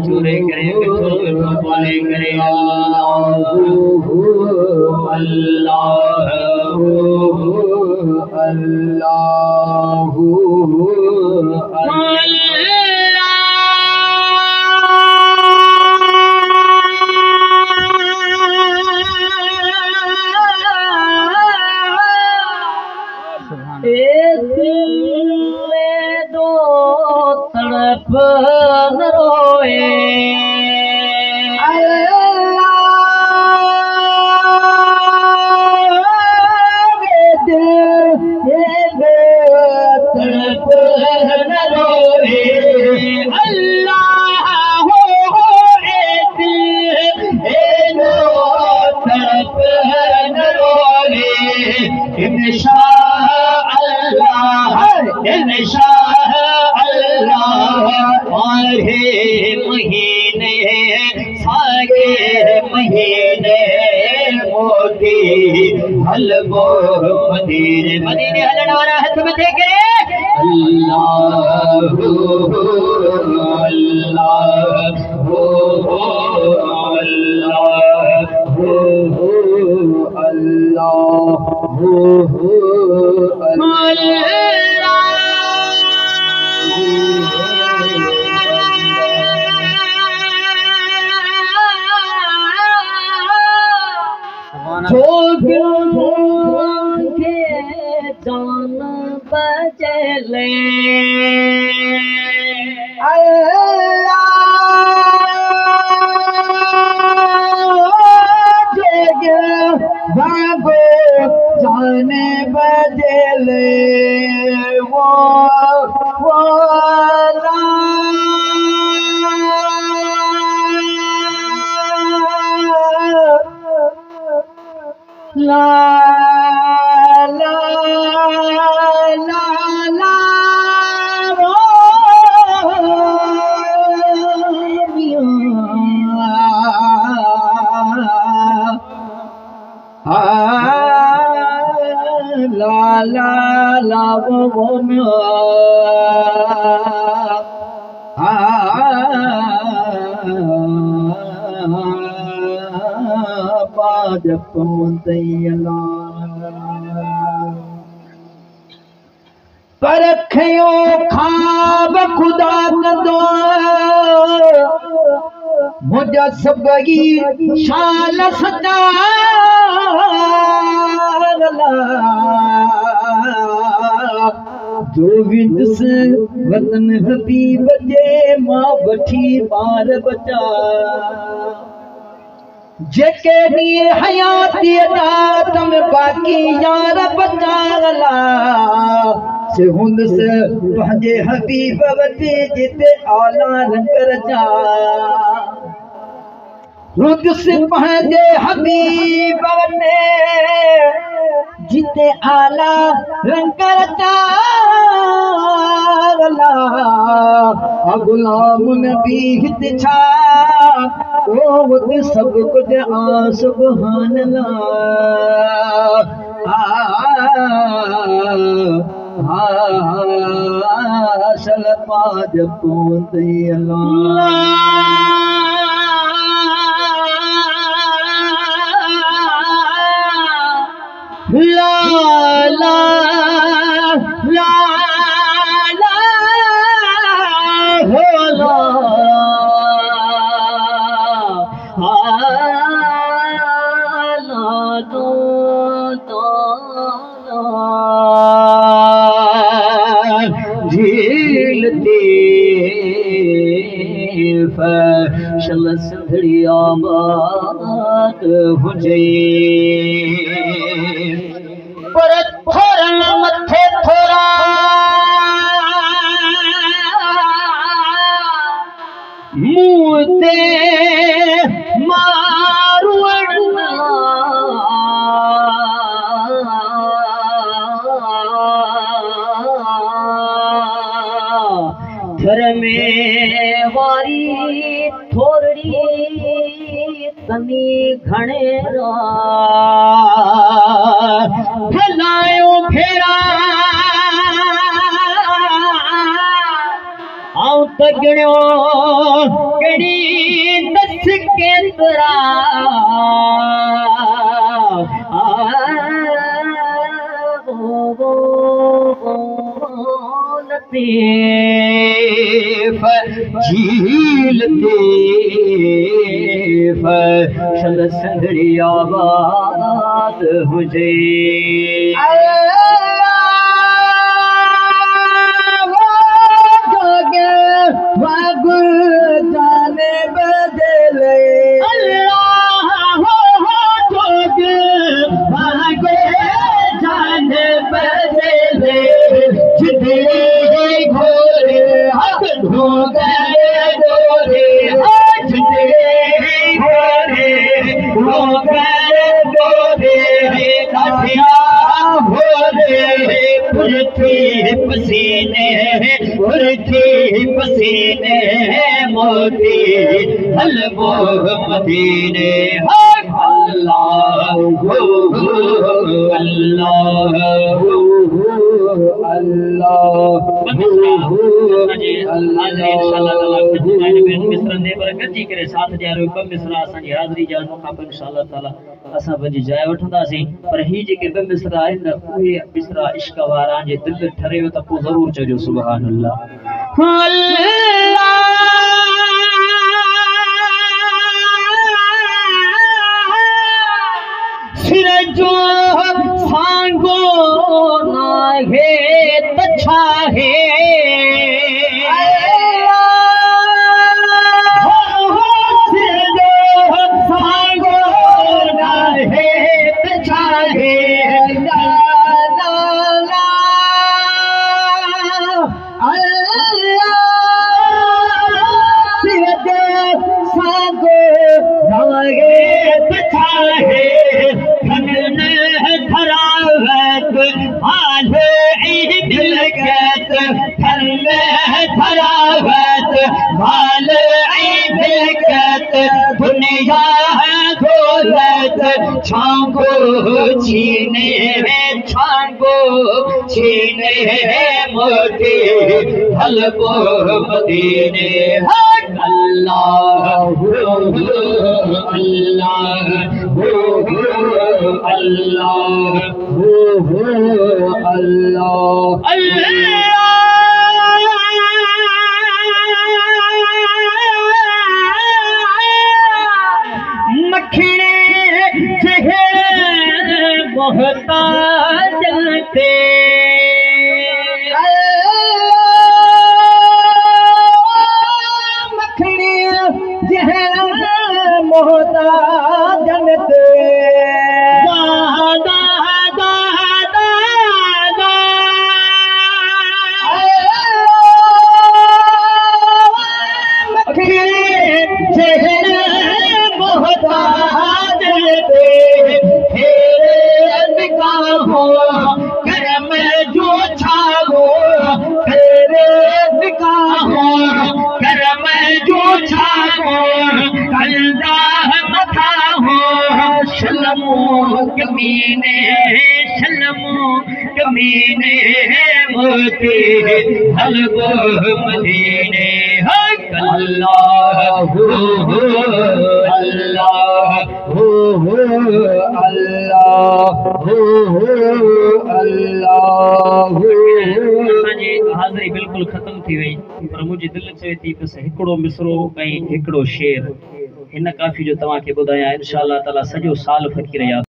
चूरे करे बोले करे दो तड़प न रोए तड़प न रोए अल्लाह हो दो तड़प न रोए इंशाअल्लाह आगे महीने सागे महीने मोदी हलवो मदीने मदीने हलना रहा है तुम्हें देख रहे अल्लाह के जान बचले भागो जाने बदले वो ला ला ला ला ला ला ला पर खयो खाब खुदा कदो मुझा सबगी शाल सदा जो विदस वतन हबीब जे मां वठी बार बचा जेके नी हयाती दा तम बाकी यार बचाला से हुंद से पंहिंजे हबीब वती जिते आला रंगर जा रुद से पंहिंजे हबीब वते जिते आला रंगर जा गुलाम नबी हित छा ओ वत सब कुछ आ सुभान अल्लाह सल पाज पोते अल्लाह ला ला ला फैसल सिंधड़ी आबाद हुजे पर थोरन मथे थोरा मुंह ते मारुअड़ना घर में वारी थोड़ी तनी घणे फैलायो फेरा आऊं त गिणियो कहिड़ी दस केतिरा लतीफ झील तीफ शन संगड़ी आबाद हुजे जाने बदले अल्लाह जाने बदले जिंदगी घोरे हक ढो गए गोरे जिंदगी घोरे ढो गए गोरे काठिया भोरे पुरथी पसीने मोती हलवो मदीने अल्लाह साथ ॾियारो ॿ मिसरा असांजी हाज़िरी जा मौक़ा पे इंशाअल्लाह ताला असां पंहिंजी जाइ वठंदासीं पर ही जेके ॿ मिसरा आहिनि न उहे मिसरा इश्क वारा जे दिलि ठरेव त पोइ ज़रूर चइजो सुभान अल्लाह सिर जो सांगो नाहे त छा है दुनिया दौलत छांगो छीने मोती हलवो मदीने अल्लाह मोहताज थे मखणी जहर मोहताज थे कमीने मोती हलवो मदीने अल्लाह हाज़िरी बिल्कुल खत्म थी वही पर मुझे दिल चवे थी बस हिकड़ो मिसरो ऐं हिकड़ो शेर हिन काफ़ी जो तव्हांखे ॿुधायां इंशाअल्लाह ताला सॼो साल फ़कीर यादि